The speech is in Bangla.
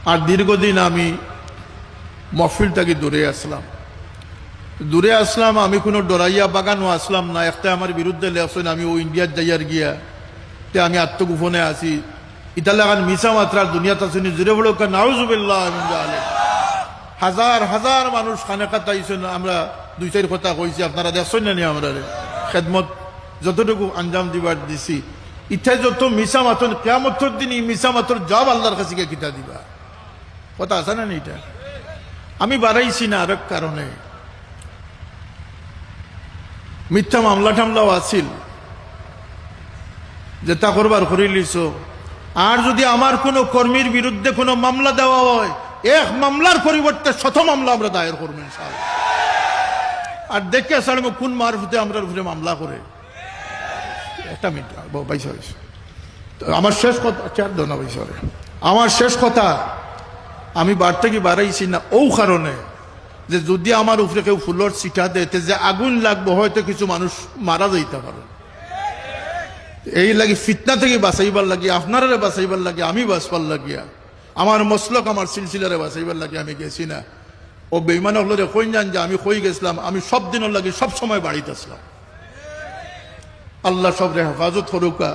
আর দীর্ঘদিন আমি মহফিল থেকে দূরে আসলাম। আমি কোনো ডরাইয়া বাগানও আসলাম না। একটা আমার বিরুদ্ধে লেখছেন আমি ও ইন্ডিয়ার যাইয়ার গিয়া তে আমি আত্মগোপনে আছি। ইতালে এখন মিশা মাত্রার দুনিয়াতে আসেনি জুড়ে বড় নাউজুবিল্লাহ। হাজার হাজার মানুষ খানেকাত আইসেন। আমরা দুই চার কথা কইছি, আপনারা দেখছেন না নি আমরা খেদমত যতটুকু আঞ্জাম দিবার দিছি। ইথায় যত মিশা মাতন কিয়ামতের দিন এই মিশা মাতর জব আল্লাহর কাছে গিয়ে কিতা দিবা, কথা আছে না এটা। আমি বাড়াইছি না আরেক কারণে, মিথ্যা মামলা টামলাও আছিল যে তা করবার করে লিছ। আর যদি আমার কোনো কর্মীর বিরুদ্ধে কোনো মামলা দেওয়া হয়, এক মামলার পরিবর্তে 100 মামলা আমরা দায়ের করবো ইনশাআল্লাহ। আর দেখে আসলে কোন মারফতে আমরা উপরে মামলা করে। একটা মিনিট পয়সা হয়েছে আমার শেষ কথা। চার দোনা পয়সা আমার শেষ কথা। আমি বার থেকে বাড়াইছি না ও কারণে যে যদি আমার উপরে কেউ ফুলর চিঠা দেতে যে আগুন লাগবে, হয়তো কিছু মানুষ মারা যাইতে পারে। এই লাগি ফিতনা থেকে বাঁচাইবার লাগে, আপনারা বাঁচাইবার লাগে, আমি বাঁচবার লাগিয়া, আমার মসলক আমার সিলসিলারে বাঁচাইবার লাগে আমি গেছি না। ও বেইমান হলরে কই জান যে আমি কই গেছিলাম। আমি সব দিনের লাগে সব সময় বাড়িতে আসলাম। আল্লাহ সবরে হেফাজত করুকা।